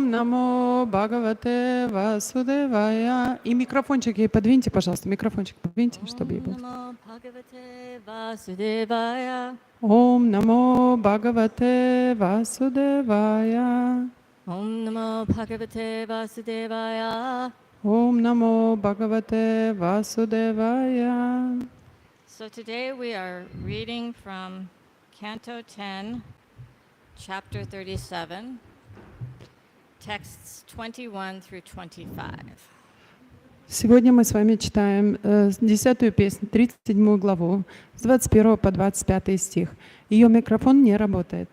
Ом намо Бхагавате Васудевая. И микрофончик ей подвиньте, пожалуйста. Микрофончик подвиньте, чтобы ей было. Ом намо Бхагавате Васудевая. Om Namo Bhagavate Vasudevaya. Om Namo Bhagavate Vasudevaya. So today we are reading from Canto 10, Chapter 37, texts 21 through 25. Сегодня мы с вами читаем 10-ю песню, 37 главу, с 21 по 25 стих. Ее микрофон не работает.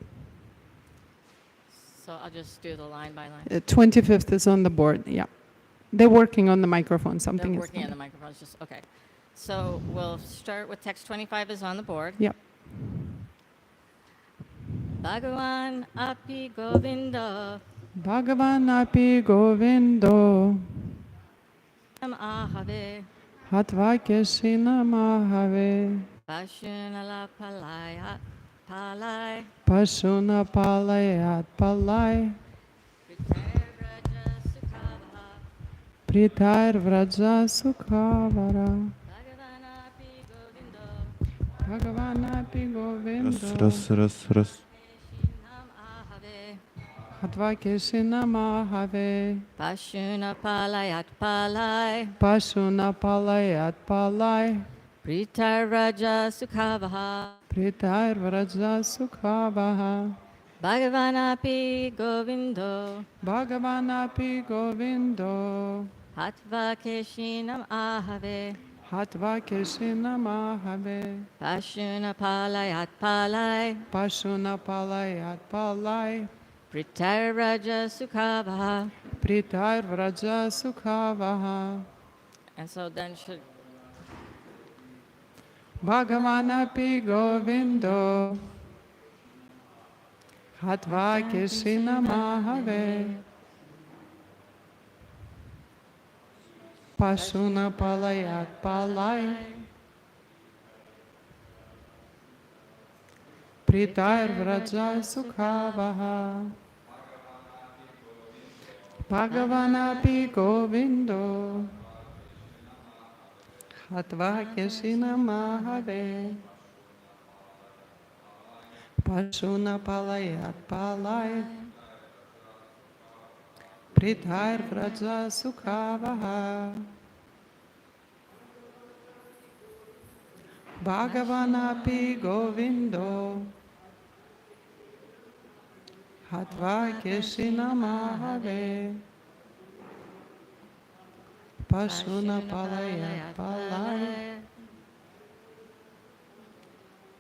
So I'll just do the line by line. 25th is on the board, yeah. They're working on the microphone, something They're is working on the microphone, it's just, okay. So we'll start with text 25 is on the board. Yep. Bhagavan api govinda Bhagavan api govindo nam ahave hatva keshina mahave Pashunala palaya palai Pashuna palayat palay Pritar vraja sukhavara Bhagavan api govindo Раз. Hatva keshina mahave Pashuna palayat palai Pashuna palayat palay Pritar Raja Sukavaha Pritar vraja sukhavah Bhagavanapi Govindo Bhagavan api govindo Hatva Keshinam Ahave Hatva keshina mahave Pashuna palayat palai Pashuna palayat palay Pritar Raja Sukavaha. Pritar vraja sukhavah And so then should Bhagavan api govindo Hatva keshina mahave Pashuna palayat palay Pritar vraja sukhavah Bhagavan api govindo Hatva keshina mahave Pashuna palayat palay Pritar vraja sukhavah Bhagavan api govindo Hatva keshina mahave Pashuna palayat palay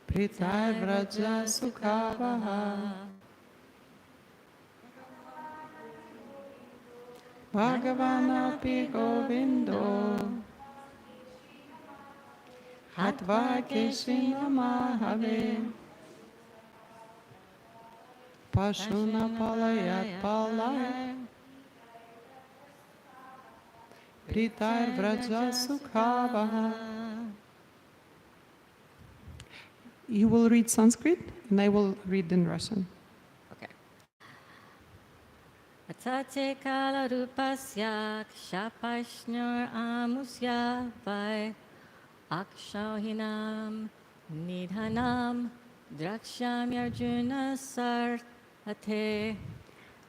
Pritar vraja sukhavah Bhagavan api govindo Hatva keshina mahave Pashuna palayat palay Pritar vraja sukhavah. You will read Sanskrit and I will read in Russian. okay. Atate kala rupasya kshapashnur amusya vai akshauhinam nidhanam draksham arjuna sarthate.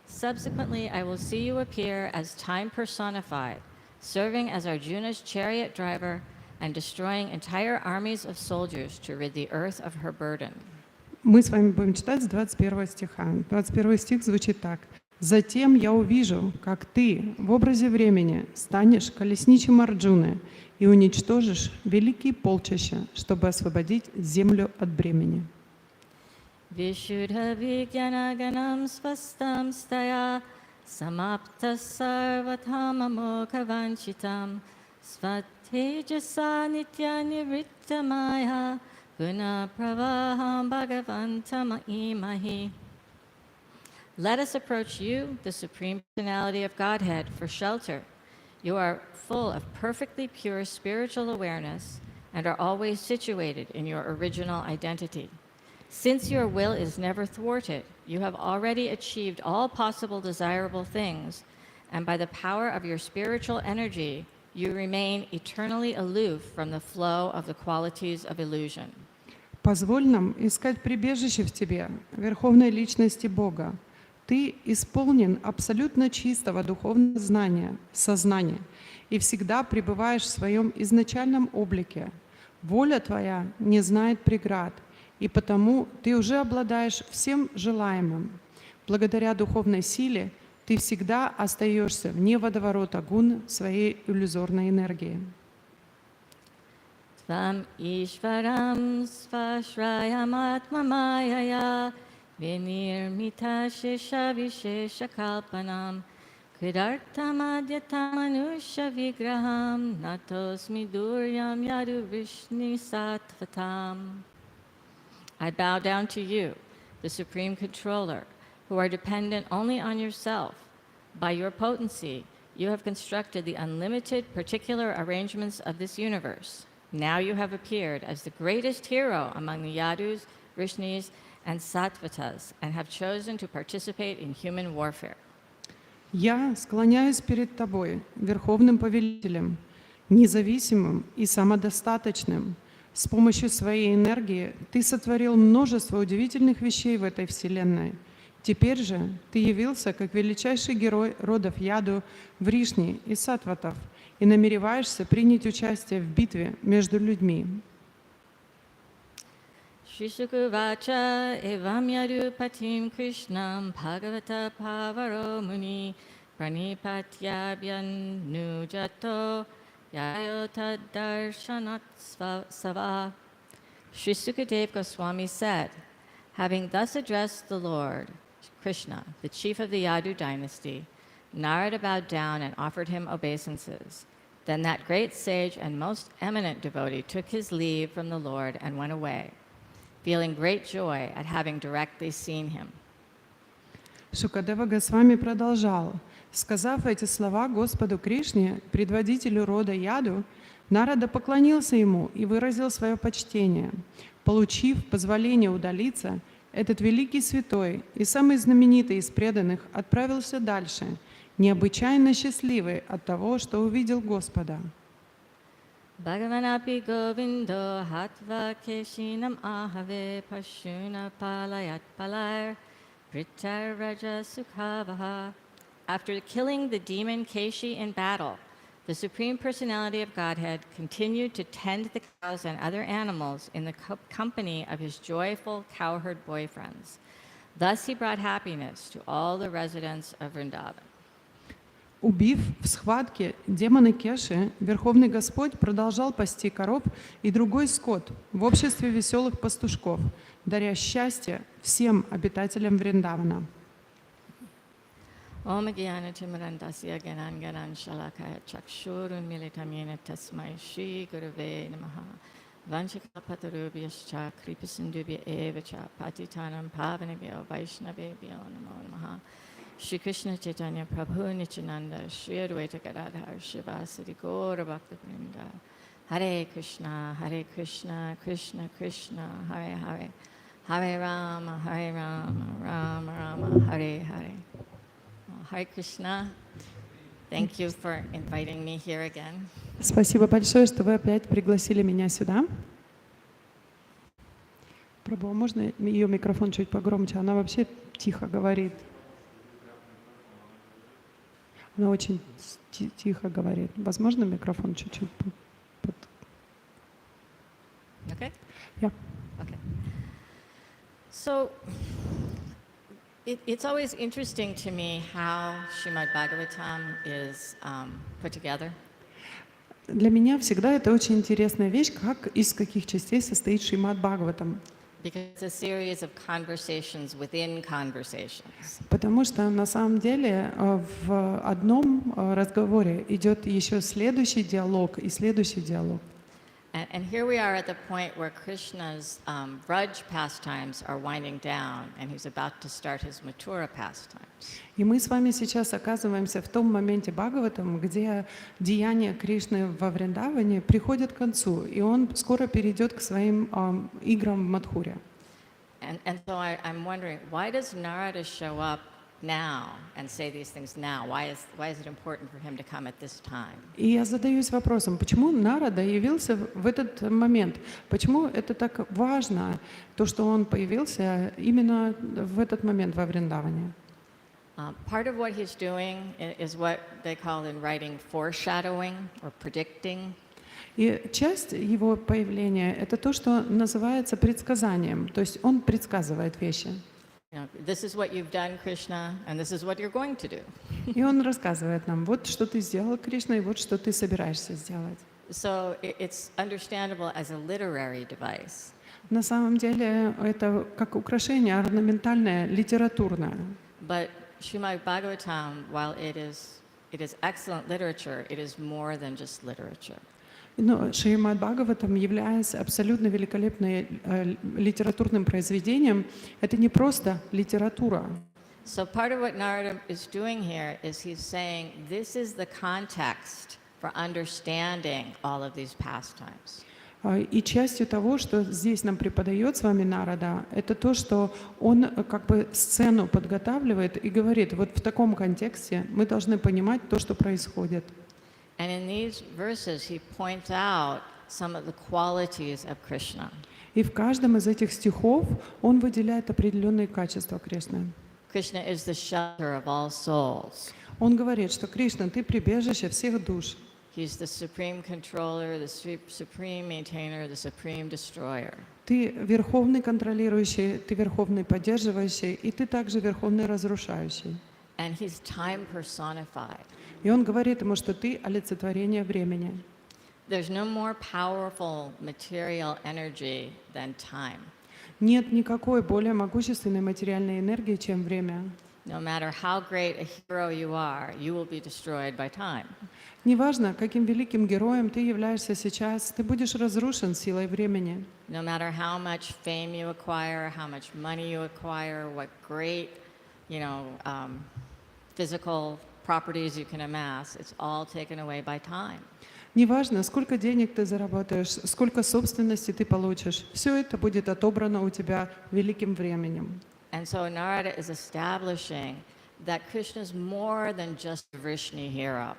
Subsequently, I will see you appear as time personified, serving as Arjuna's chariot driver and destroying entire armies of soldiers to rid the earth of her burden. Мы с вами будем читать с 21 стиха. 21 стих звучит так. «Затем я увижу, как ты в образе времени станешь колесничем Арджуны и уничтожишь великие полчища, чтобы освободить землю от бремени». Vishuddha Vijnanaganam Svastam Staya Samapta Sarvatama Mokha Vanchitam Svatejasa Nitya Nivrittamaya Guna Pravaham Bhagavantam Imahi. Let us approach you, the Supreme Personality of Godhead, for shelter. You are full of perfectly pure spiritual awareness and are always situated in your original identity. Since your will is never thwarted, you have already achieved all possible desirable things, and by the power of your spiritual energy, you remain eternally aloof from the flow of the qualities of illusion. Позволь нам искать прибежище в Тебе, Верховной Личности Бога. Ты исполнен абсолютно чистого духовного знания, сознания, и всегда пребываешь в своем изначальном облике. Воля Твоя не знает преград, и потому Ты уже обладаешь всем желаемым. Благодаря духовной силе Ты всегда остаешься вне водоворота гун своей иллюзорной энергии. Tvam Ishvaram Svashrayamatmamayaya Vinirmita Shesha Vishesha Kalpanam Kridartamadhyatamanusha Vigraham Natosmi Duryam Yadu Vishni Sattvatam. I bow down to you, the Supreme Controller, who are dependent only on yourself. By your potency, you have constructed the unlimited particular arrangements of this universe. Now you have appeared as the greatest hero among the Yadus, Vrishnis, and Sattvatas, and have chosen to participate in human warfare. Я склоняюсь перед Тобой, Верховным Повелителем, независимым и самодостаточным. С помощью своей энергии Ты сотворил множество удивительных вещей в этой Вселенной. Теперь же Ты явился как величайший герой родов Яду, Вришни и Саттватов и намереваешься принять участие в битве между людьми. Shisukuvacha evam yadupatim Krishnam Bhagavata Pavaro Muni Pranipatyabhyan Nujato Yayota Darshanat Sava. Sri Sukadev Goswami said, having thus addressed the Lord, Krishna, the chief of the Yadu dynasty, Narada bowed down and offered him obeisances. Then that great sage and most eminent devotee took his leave from the Lord and went away, feeling great joy at having directly seen him. Шукадева Госвами продолжал. Сказав эти слова Господу Кришне, предводителю рода Яду, Нарада поклонился ему и выразил свое почтение. Получив позволение удалиться, этот великий святой и самый знаменитый из преданных отправился дальше, необычайно счастливый от того, что увидел Господа. Bhagavanapi Govindo Hatva Keshinam Ahave Pashuna Palayat Palayar Pritar Raja Sukhavaha. After killing the demon Keshi in battle, the Supreme Personality of Godhead continued to tend the cows and other animals in the company of his joyful cowherd boyfriends. Thus he brought happiness to all the residents of Vrindavan. Убив в схватке демона Кеши, Верховный Господь продолжал пасти коров и другой скот в обществе веселых пастушков, даря счастье всем обитателям Вриндавана. Om Gyana Timarandasya Ganan Ganan Shalakaya Chakshurun Militamina Tasmai Shri Gurave Namaha Vanchikapatarubhyascha Kripasindubhya Evacha Patitanam Pavanabhyo Vaishnavebhyo Namo Namaha Shri Krishna Chaitanya Prabhu Nityananda Shri Advaita Gadadhar Shivasati Gaura Bhakta Vrinda Hare Krishna Krishna Krishna Hare Hare Hare Rama Rama Rama Hare Hare. Hare Krishna. Thank you for inviting me here again. Спасибо большое, что вы опять пригласили меня сюда. Прабhu, можно ее микрофон чуть погромче? Она вообще тихо говорит. Она очень тихо говорит. Возможно, микрофон чуть-чуть? Okay? Yeah. Okay. So, it's always interesting to me how Srimad Bhagavatam is put together. Для меня всегда это очень интересная вещь, как из каких частей состоит Шримад Бхагаватам. Because it's a series of conversations within conversations. Потому что на самом деле в одном разговоре идет еще следующий диалог и следующий диалог. And here we are at the point where Krishna's Vraj pastimes are winding down, and he's about to start his Mathura pastimes. И мы с вами сейчас оказываемся в том моменте Бхагаватам, где деяния Кришны во Вриндаване приходят к концу, и он скоро перейдет к своим играм в Мадхуре. And so I'm wondering, why does Narada show up now and say these things now? Why is it important for him to come at this time? И я задаюсь вопросом, почему Нарада явился в этот момент? Почему это так важно, то, что он появился именно в этот момент во Вриндаване? Part of what he's doing is what they call in writing foreshadowing or predicting. И часть его появления — это то, что называется предсказанием, то есть он предсказывает вещи. This is what you've done, Krishna, and this is what you're going to do. И он рассказывает нам, вот что ты сделал, Кришна, и вот что ты собираешься сделать. So it's understandable as a literary device. На самом деле это как украшение орнаментальное, литературное. But Srimad Bhagavatam, while it is excellent literature, it is more than just literature. Но Шримад Бхагаватам, являясь абсолютно великолепным литературным произведением, это не просто литература. So part of what Narada is doing here is he's saying this is the context for understanding all of these pastimes. И частью того, что здесь нам преподает с вами Нарада, это то, что он как бы сцену подготавливает и говорит, вот в таком контексте мы должны понимать то, что происходит. And in these verses, he points out some of the qualities of Krishna. И в каждом из этих стихов он выделяет определенные качества Кришны. Krishna is the shelter of all souls. Он говорит, что Кришна, ты прибежище всех душ. He's the supreme controller, the supreme maintainer, the supreme destroyer. Ты верховный контролирующий, ты верховный поддерживающий, и ты также верховный разрушающий. And he's time personified. И он говорит ему, что ты олицетворение времени. There's no more powerful material energy than time. Нет никакой более могущественной материальной энергии, чем время. No matter how great a hero you are, you will be destroyed by time. Неважно, каким великим героем ты являешься сейчас, ты будешь разрушен силой времени. No matter how much fame you acquire, how much money you acquire, what great, physical properties you can amass, it's all taken away by time. Неважно, сколько денег ты заработаешь, сколько собственности ты получишь, все это будет отобрано у тебя великим временем. And so Narada is establishing that Krishna is more than just a Vrishni hero.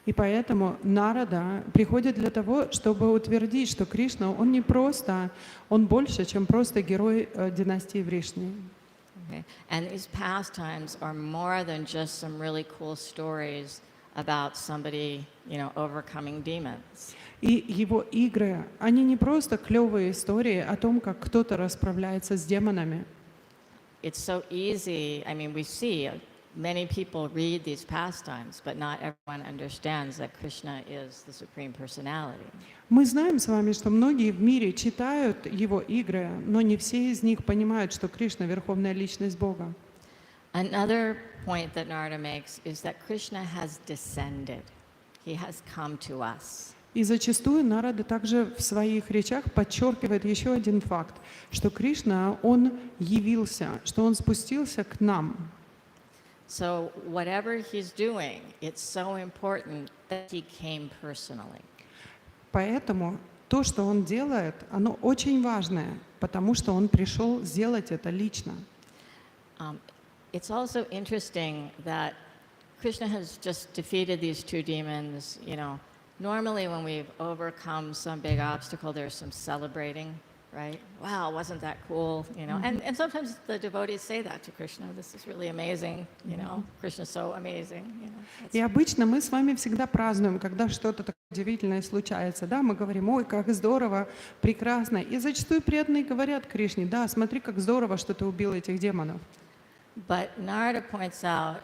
И поэтому Нарада приходит для того, чтобы утвердить, что Кришна, он не просто, он больше, чем просто герой династии Вришни. Okay. And these pastimes are more than just some really cool stories about somebody, overcoming demons. И его игры, они не просто клевые истории о том, как кто-то расправляется с демонами. It's so easy. I mean, we see many people read these pastimes, but not everyone understands that Krishna is the Supreme Personality. Мы знаем с вами, что многие в мире читают его игры, но не все из них понимают, что Кришна — верховная личность Бога. Another point that Narada makes is that Krishna has descended. He has come to us. И зачастую Нарада также в своих речах подчеркивает еще один факт, что Кришна, он явился, что он спустился к нам. So whatever he's doing, it's so important that he came personally. Поэтому то, что он делает, оно очень важное, потому что он пришел сделать это лично. It's also interesting that Krishna has just defeated these two demons. Normally when we've overcome some big obstacle, there's some celebrating, right? Wow, wasn't that cool? And sometimes the devotees say that to Krishna. This is really amazing. Krishna's so amazing. И обычно мы с вами всегда празднуем, когда что-то такое удивительное случается. Да, мы говорим, ой, как здорово, прекрасно. И зачастую преданные говорят Кришне, да, смотри, как здорово, что ты убил этих демонов. But Narada points out,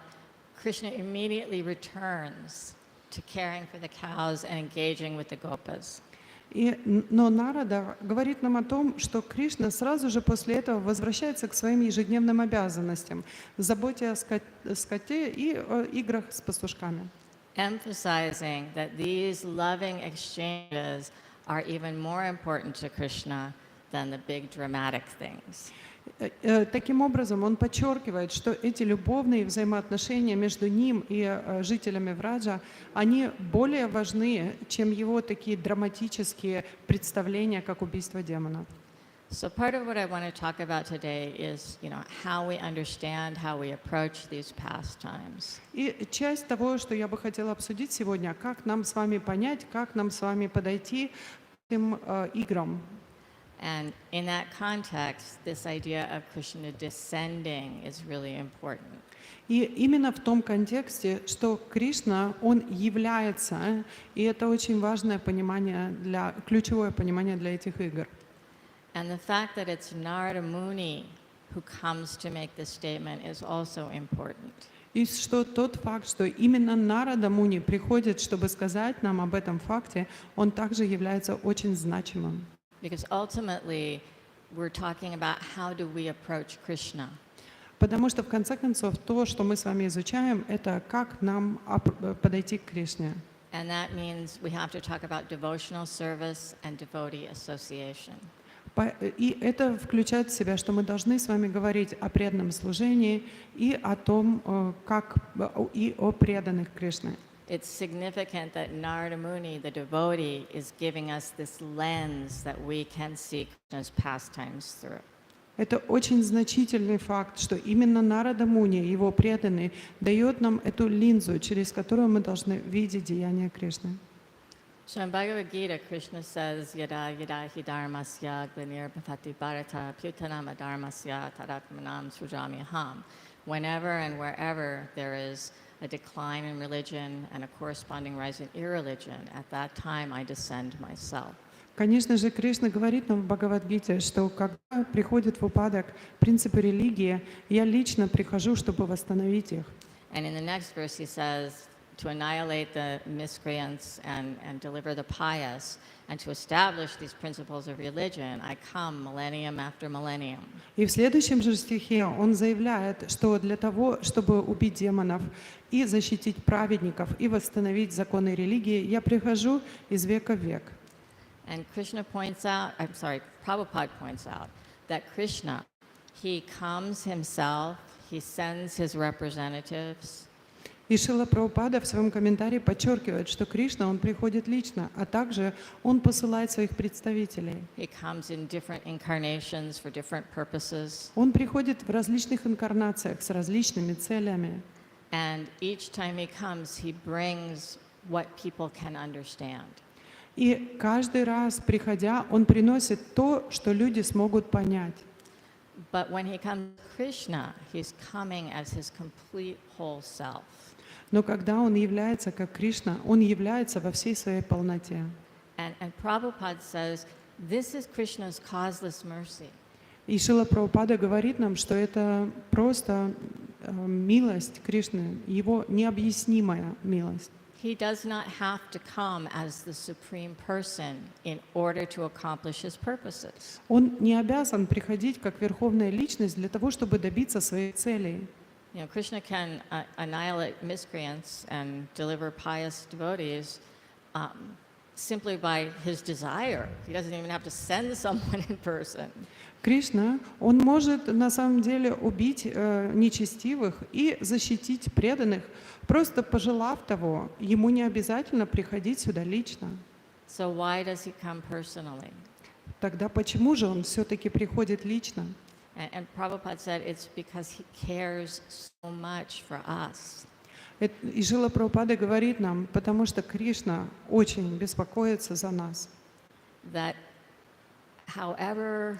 Krishna immediately returns to caring for the cows and engaging with the gopas. Но Нарада говорит нам о том, что Кришна сразу же после этого возвращается к своим ежедневным обязанностям, заботе о скоте и о играх с пастушками. Emphasizing that these loving exchanges are even more important to Krishna than the big dramatic things. Таким образом, он подчеркивает, что эти любовные взаимоотношения между ним и жителями Враджа, они более важны, чем его такие драматические представления, как убийство демонов. So part of what I want to talk about today is, how we understand, how we approach these pastimes. И часть того, что я бы хотела обсудить сегодня, как нам с вами понять, как нам с вами подойти к этим играм. And in that context, this idea of Krishna descending is really important. И именно в том контексте, что Кришна, Он является, и это очень важное понимание, ключевое понимание для этих игр. And the fact that it's Narada Muni who comes to make this statement is also important. И что тот факт, что именно Нарада Муни приходит, чтобы сказать нам об этом факте, он также является очень значимым. Because ultimately, we're talking about how do we approach Krishna. Потому что, в конце концов, то, что мы с вами изучаем, это как нам подойти к Кришне. And that means we have to talk about devotional service and devotee association. И это включает в себя, что мы должны с вами говорить о преданном служении и о том, и о преданных Кришне. It's significant that Narada Muni, the devotee, is giving us this lens that we can see Krishna's pastimes through. Это очень значительный факт, что именно Нарада Муни, его преданный, дает нам эту линзу, через которую мы должны видеть деяния Кришны. So in Bhagavad Gita, Krishna says, Yada yada hi dharmasya glanir bhavati bharata pyutanama dharmasya tadatmanam sujami ham. Whenever and wherever there is a decline in religion and a corresponding rise in irreligion, at that time I descend myself. Конечно же, Кришна говорит нам в Бхагавад-гите, что когда приходит в упадок принципы религии, я лично прихожу, чтобы восстановить их. And in the next verse he says, to annihilate the miscreants and deliver the pious, and to establish these principles of religion, I come millennium after millennium. И в следующем же стихе он заявляет, что для того, чтобы убить демонов и защитить праведников и восстановить законы религии, я прихожу из века в век. And Prabhupada points out that Krishna, he comes himself, he sends his representatives. И Шрила Прабхупада в своем комментарии подчеркивает, что Кришна, он приходит лично, а также он посылает своих представителей. He comes in different incarnations for different purposes. Он приходит в различных инкарнациях с различными целями. And each time he comes, he brings what people can understand. И каждый раз, приходя, он приносит то, что люди смогут понять. But when he comes to Krishna, he's coming as his complete whole self. Но когда он является как Кришна, он является во всей своей полноте. And Prabhupada says, this is Krishna's causeless mercy. И Шрила Прабхупада говорит нам, что это просто милость Кришны, его необъяснимая милость. He does not have to come as the supreme person in order to accomplish his purposes. Он не обязан приходить как верховная личность для того, чтобы добиться своих целей. Krishna can annihilate miscreants and deliver pious devotees simply by his desire. He doesn't even have to send someone in person. Кришна, он может на самом деле убить нечестивых и защитить преданных, просто пожелав того. Ему не обязательно приходить сюда лично. So why does he come personally? Тогда почему же он все-таки приходит лично? And Prabhupada said it's because he cares so much for us. И Шрила Прабхупада говорит нам, потому что Кришна очень беспокоится за нас. That however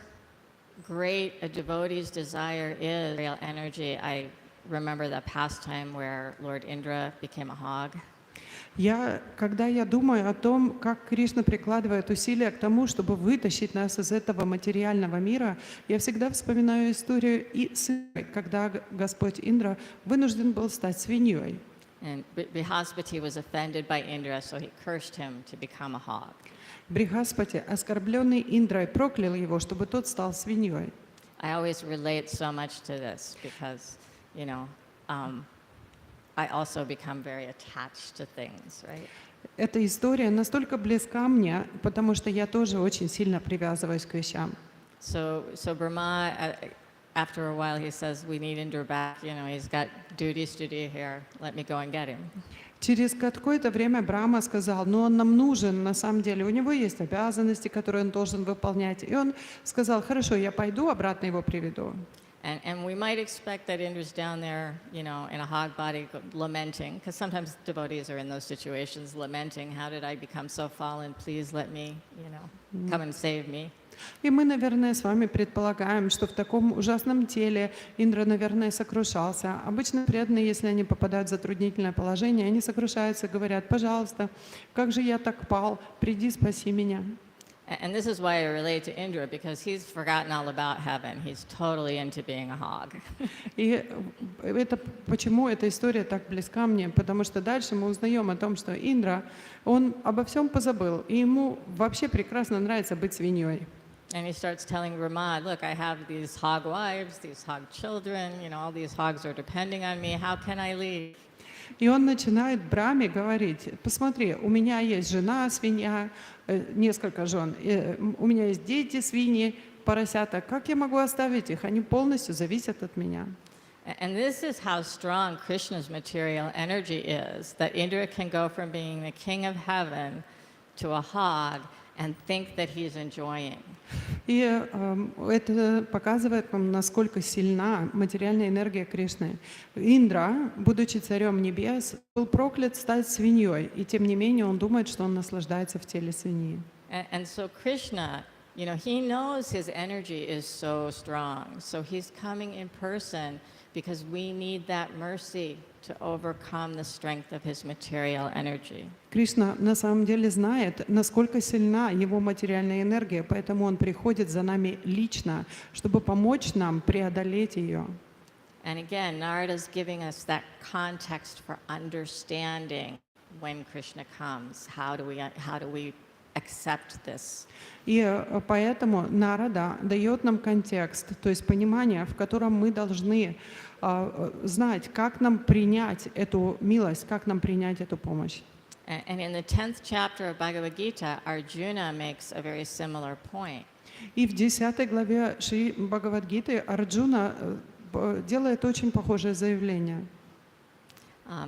great a devotee's desire is, real energy, I remember that pastime where Lord Indra became a hog. Когда я думаю о том, как Кришна прикладывает усилия к тому, чтобы вытащить нас из этого материального мира, я всегда вспоминаю историю когда Господь Индра вынужден был стать свиньей. And Brihaspati was offended by Indra, so he cursed him to become a hog. Брихаспати, оскорбленный Индрой, проклял его, чтобы тот стал свиньей. I always relate so much to this because, I also become very attached to things, right? Эта история настолько близка мне, потому что я тоже очень сильно привязываюсь к вещам. So Brahma, after a while, he says, "We need Indra back. You know, he's got duties to do here. Let me go and get him." Через какое-то время Брахма сказал, ну он нам нужен, на самом деле, у него есть обязанности, которые он должен выполнять. И он сказал, хорошо, я пойду, обратно его приведу. And we might expect that Indra's down there, you know, in a hog body lamenting, because sometimes devotees are in those situations lamenting, how did I become so fallen? Please let me, you know, come and save me. И мы, наверное, с вами предполагаем, что в таком ужасном теле Индра, наверное, сокрушался. Обычно преданные, если они попадают в затруднительное положение, они сокрушаются, говорят, пожалуйста, как же я так пал, приди, спаси меня. And this is why I relate to Indra, because he's forgotten all about heaven. He's totally into being a hog. И это почему эта история так близка мне, потому что дальше мы узнаем о том, что Индра, он обо всем позабыл, и ему вообще прекрасно нравится быть свиньей. And he starts telling Ramad, look, I have these hog wives, these hog children, you know, all these hogs are depending on me. How can I leave? И он начинает Брахме говорить, посмотри, у меня есть жена свинья, несколько жен, у меня есть дети свиньи, поросята, как я могу оставить их? Они полностью зависят от меня. And this is how strong Krishna's material energy is, that Indra can go from being the king of heaven to a hog and think that he's enjoying. И это показывает нам, насколько сильна материальная энергия Кришны. Индра, будучи царем небес, был проклят стать свиньей, и тем не менее он думает, что он наслаждается в теле свиньи. And so Krishna, you know, he knows his energy is so strong. So he's coming in person because we need that mercy to overcome the strength of his material energy. Кришна на самом деле знает, насколько сильна его материальная энергия, поэтому он приходит за нами лично, чтобы помочь нам преодолеть ее. And again, Narada's giving us that context for understanding when Krishna comes. How do we accept this? И поэтому Нарада дает нам контекст, то есть понимание, в котором мы должны знать, как нам принять эту милость, как нам принять эту помощь. And in the 10th chapter of Bhagavad Gita, Arjuna makes a very similar point. И в 10 главе Шри Бхагавад-гиты Арджуна делает очень похожее заявление.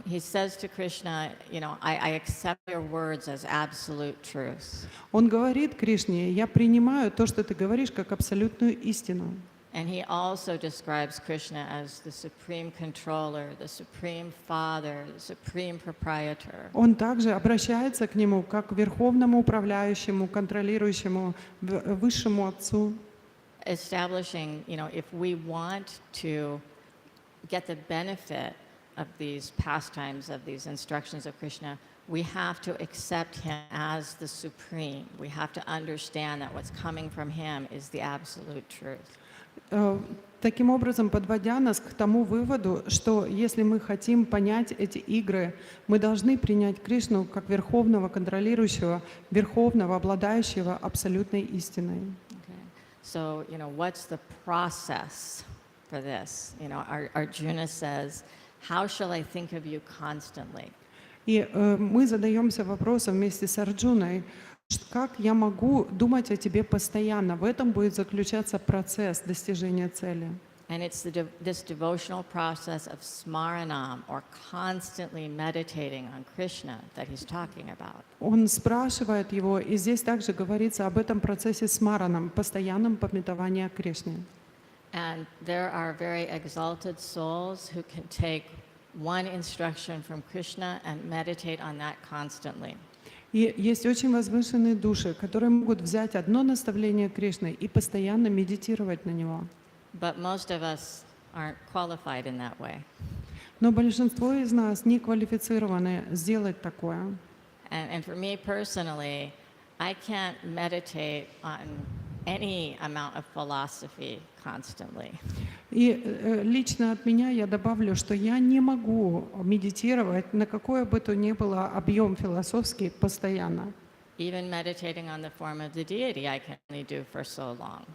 He says to Krishna, you know, I accept your words as absolute truth. Он говорит Кришне, я принимаю то, что ты говоришь, как абсолютную истину. And he also describes Krishna as the supreme controller, the supreme father, the supreme proprietor. Он также обращается к нему как к верховному управляющему, контролирующему, высшему отцу. Establishing, you know, if we want to get the benefit of these pastimes, of these instructions of Krishna, we have to accept him as the supreme. We have to understand that what's coming from him is the absolute truth. Таким образом, подводя нас к тому выводу, что если мы хотим понять эти игры, мы должны принять Кришну как верховного контролирующего, верховного обладающего абсолютной истиной. Okay. So, you know, what's the process for this? You know, Arjuna says, how shall I think of you constantly? И мы задаемся вопросом вместе с Арджуной, как я могу думать о тебе постоянно? В этом будет заключаться процесс достижения цели. And it's this devotional process of smaranam, or constantly meditating on Krishna, that he's talking about. Он спрашивает его, и здесь также говорится об этом процессе смараном, постоянном памятовании о Кришне. And there are very exalted souls who can take one instruction from Krishna and meditate on that constantly. И есть очень возвышенные души, которые могут взять одно наставление Кришны и постоянно медитировать на него. But most of us aren't qualified in that way. Но большинство из нас не квалифицированы сделать такое. And for me personally, I can't meditate on any amount of philosophy constantly. И лично от меня я добавлю, что я не могу медитировать на какой бы то ни было объем философский постоянно. Even meditating on the form of the deity, I can only do for so long.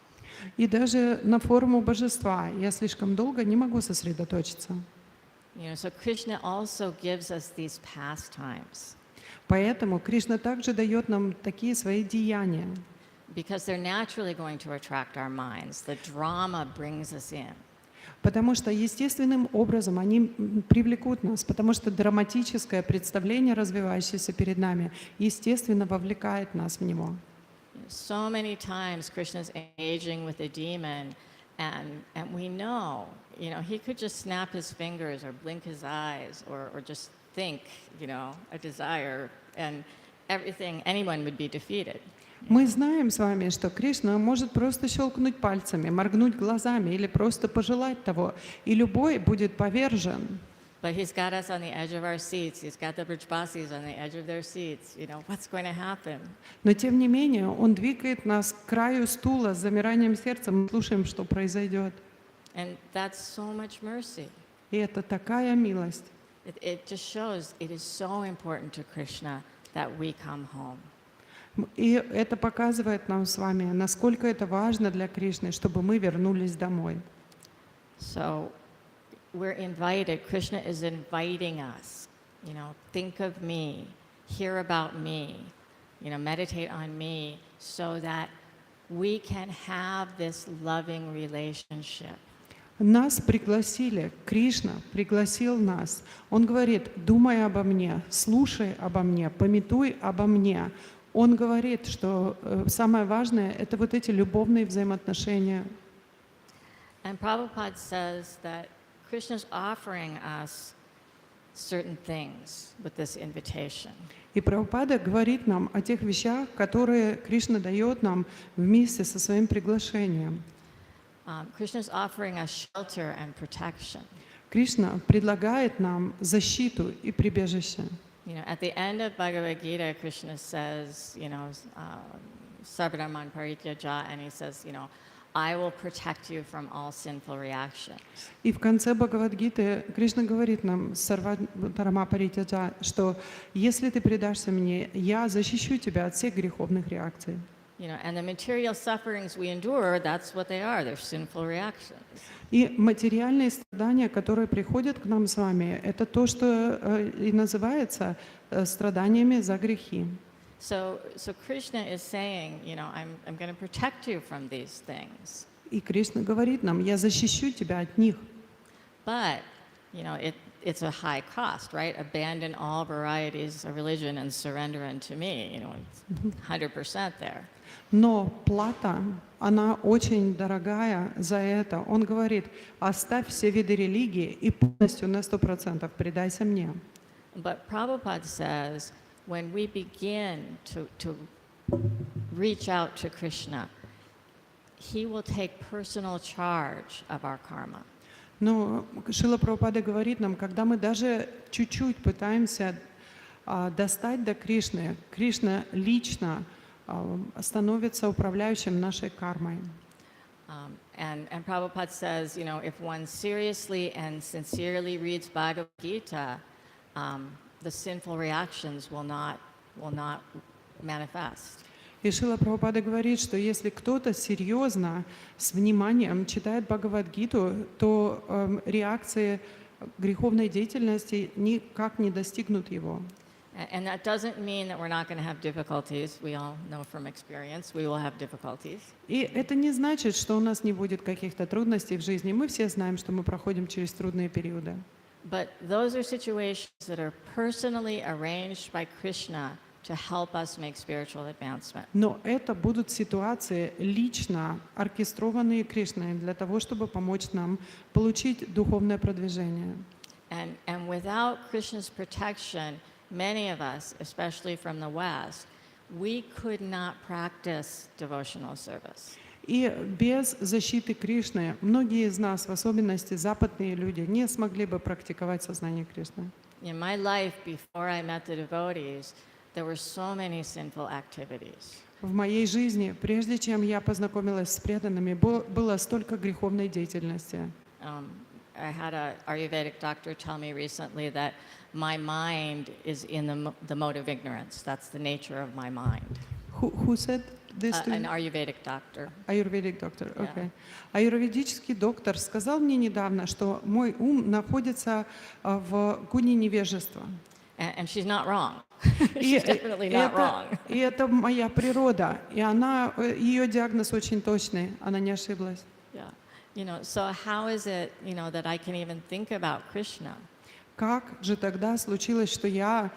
И даже на форму божества я слишком долго не могу сосредоточиться. You know, so Krishna also gives us these pastimes. Поэтому Кришна также дает нам такие свои деяния. because they're naturally going to attract our minds. The drama brings us in. Потому что естественным образом они привлекут нас, потому что драматическое представление, развивающееся перед нами, естественно вовлекает нас в него. So many times Krishna's engaging with a demon, and we know, he could just snap his fingers or blink his eyes or just think, a desire, and anyone would be defeated. Мы знаем с вами, что Кришна может просто щелкнуть пальцами, моргнуть глазами или просто пожелать того, и любой будет повержен. But he's got us on the edge of our seats. He's got the Brajbasis on the edge of their seats. What's going to happen? Но тем не менее, Он двигает нас к краю стула с замиранием сердца, мы слушаем, что произойдет. And that's so much mercy. И это такая милость. It just shows it is so important to Krishna that we come home. И это показывает нам с вами, насколько это важно для Кришны, чтобы мы вернулись домой. So we're invited, Krishna is inviting us, think of me, hear about me, meditate on me, so that we can have this loving relationship. Нас пригласили, Кришна пригласил нас. Он говорит: думай обо мне, слушай обо мне, памятуй обо мне. Он говорит, что самое важное — это вот эти любовные взаимоотношения. And Prabhupada says that Krishna's offering us certain things with this invitation. И Прабхупада говорит нам о тех вещах, которые Кришна дает нам вместе со своим приглашением. Krishna's offering us shelter and protection. Кришна предлагает нам защиту и прибежище. At the end of Bhagavad Gita, Krishna says, Sarvadharman Parityaja, and he says, I will protect you from all sinful reactions. И в конце Бхагавад-гиты Кришна говорит нам, Сарвадхарма Паритяджа, что если ты предашься мне, я защищу тебя от всех греховных реакций. And the material sufferings we endure, that's what they are, they're sinful reactions. И материальные страдания, которые приходят к нам с вами, это то, что и называется страданиями за грехи. So Krishna is saying, I'm going to protect you from these things. И Кришна говорит нам: я защищу тебя от них. But, it's a high cost, right? Abandon all varieties of religion and surrender unto me. It's 100% there. Но плата, она очень дорогая за это. Он говорит: оставь все виды религии и полностью на 100% предайся мне. But Prabhupada says, when we begin to reach out to Krishna, he will take personal charge of our karma. Но Шрила Прабхупада говорит нам, когда мы даже чуть-чуть пытаемся достать до Кришны, Кришна лично становится управляющим нашей кармой. And Prabhupada says, if one seriously and sincerely reads Bhagavad Gita, the sinful reactions will not manifest. И Шрила Прабхупада говорит, что если кто-то серьезно, с вниманием читает Бхагавад-гиту, то реакции греховной деятельности никак не достигнут его. And that doesn't mean that we're not going to have difficulties. We all know from experience we will have difficulties. И это не значит, что у нас не будет каких-то трудностей в жизни. Мы все знаем, что мы проходим через трудные периоды. But those are situations that are personally arranged by Krishna to help us make spiritual advancement. Но это будут ситуации лично оркестрованные Кришной для того, чтобы помочь нам получить духовное продвижение. And without Krishna's protection, many of us, especially from the West, we could not practice devotional service. И без защиты Кришны многие из нас, в особенности западные люди, не смогли бы практиковать сознание Кришны. In my life, before I met the devotees, there were so many sinful activities. В моей жизни, прежде чем я познакомилась с преданными, было столько греховной деятельности. I had an Ayurvedic doctor tell me recently that my mind is in the mode of ignorance. That's the nature of my mind. Who said this to you? An Ayurvedic doctor. Ayurvedic doctor, Yeah. okay. Аюрведический доктор сказал мне недавно, что мой ум находится в гуне невежества. And she's not wrong. She's definitely not wrong. И это моя природа, и ее диагноз очень точный, она не ошиблась. Yeah. So how is it, that I can even think about Krishna? Как же тогда случилось, что я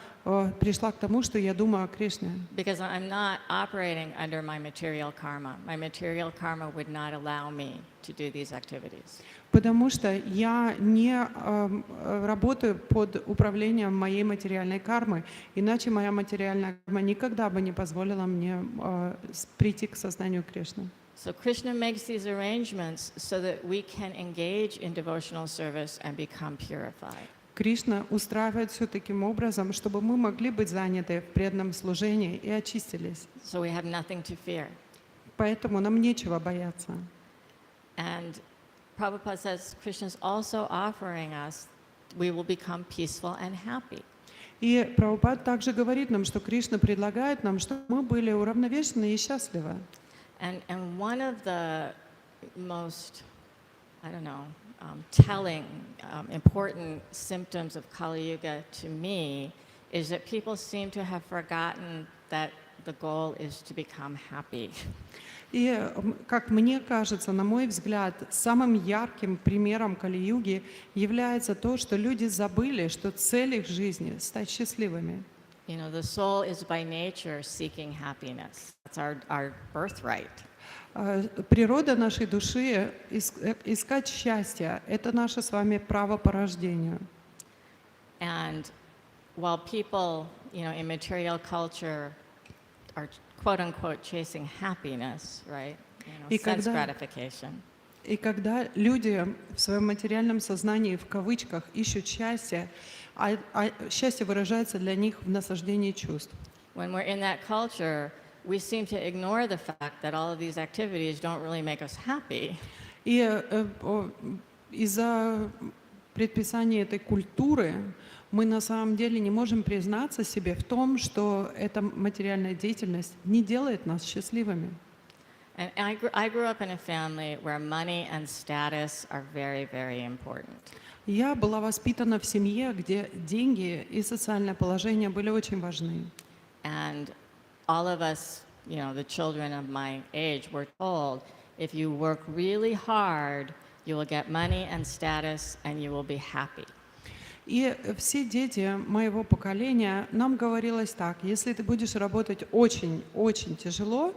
пришла к тому, что я думаю о Кришне? Because I'm not operating under my material karma. My material karma would not allow me to do these activities. Потому что я не работаю под управлением моей материальной кармы, иначе моя материальная карма никогда бы не позволила мне прийти к сознанию Кришны. So Krishna makes these arrangements so that we can engage in devotional service and become purified. Кришна устраивает все таким образом, чтобы мы могли быть заняты в преданном служении и очистились. So we have nothing to fear. Поэтому нам нечего бояться. And Prabhupada says Krishna is also offering us, we will become peaceful and happy. И Прабхупад также говорит нам, что Кришна предлагает нам, чтобы мы были уравновешены и счастливы. And one of the most, telling, important symptoms of Kali Yuga to me is that people seem to have forgotten that the goal is to become happy. И, как мне кажется, на мой взгляд, самым ярким примером Кали-юги является то, что люди забыли, что цель их жизни — стать счастливыми. The soul is by nature seeking happiness. That's our birthright. Природа нашей души — искать счастье. Это наше с вами право по рождению. And while people, in material culture are quote-unquote chasing happiness, right? Sense gratification. И когда люди в своем материальном сознании, в кавычках, ищут счастье, а счастье выражается для них в наслаждении чувств. When we're in that culture, we seem to ignore the fact that all of these activities don't really make us happy. И из-за предписания этой культуры мы на самом деле не можем признаться себе в том, что эта материальная деятельность не делает нас счастливыми. And I grew up in a family where money and status are very, very important. Я была воспитана в семье, где деньги и социальное положение были очень важны. And all of us, the children of my age, were told, if you work really hard, you will get money and status, and you will be happy. И все дети моего поколения, нам говорилось так: если ты будешь работать очень-очень тяжело,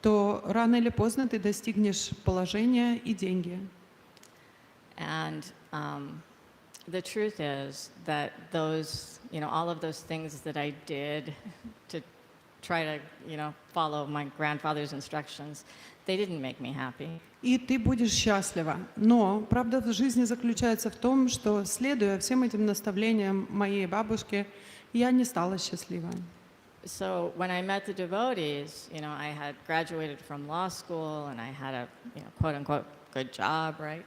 то рано или поздно ты достигнешь положения и деньги. And the truth is that those, all of those things that I did to try to, follow my grandfather's instructions, they didn't make me happy. И ты будешь счастлива. Но правда в жизни заключается в том, что, следуя всем этим наставлениям моей бабушки, я не стала счастливой. So when I met the devotees, I had graduated from law school and I had a, quote-unquote, good job, right?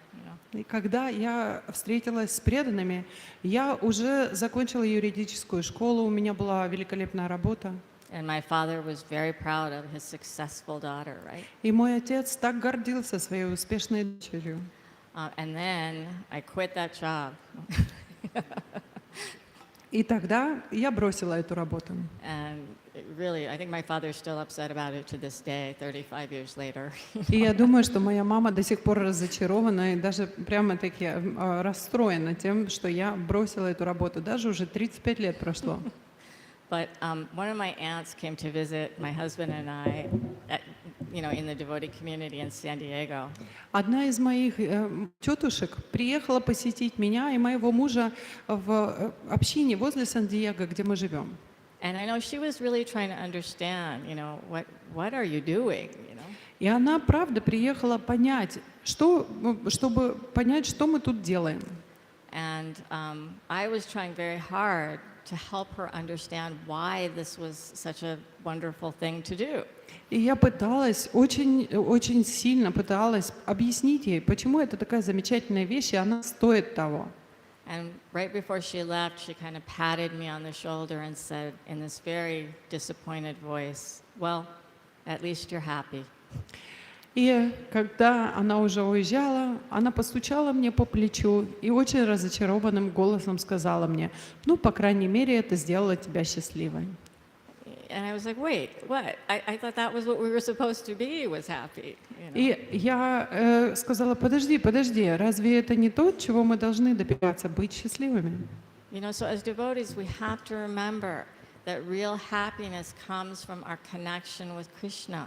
И когда я встретилась с преданными, я уже закончила юридическую школу, у меня была великолепная работа. And my father was very proud of his successful daughter, right? И мой отец так гордился своей успешной дочерью. And then I quit that job. И тогда я бросила эту работу. And really, I think my father's still upset about it to this day, 35 years later. И я думаю, что моя мама до сих пор разочарована и даже прямо-таки расстроена тем, что я бросила эту работу. Даже уже 35 лет прошло. But one of my aunts came to visit my husband and I, in the devotee community in San Diego. Одна из моих тетушек приехала посетить меня и моего мужа в общине возле Сан-Диего, где мы живем. And I know she was really trying to understand, what are you doing, И она, правда, приехала понять, чтобы понять, что мы тут делаем. And I was trying very hard to help her understand why this was such a wonderful thing to do. И я пыталась, очень сильно пыталась объяснить ей, почему это такая замечательная вещь, и она стоит того. And right before she left, she kind of patted me on the shoulder and said in this very disappointed voice, well, at least you're happy. И когда она уже уезжала, она постучала мне по плечу и очень разочарованным голосом сказала мне: «Ну, по крайней мере, это сделало тебя счастливой». And I was like, wait, what? I thought that was what we were supposed to be, was happy. You know? И я сказала: подожди, разве это не то, чего мы должны добиваться, быть счастливыми? So as devotees, we have to remember that real happiness comes from our connection with Krishna.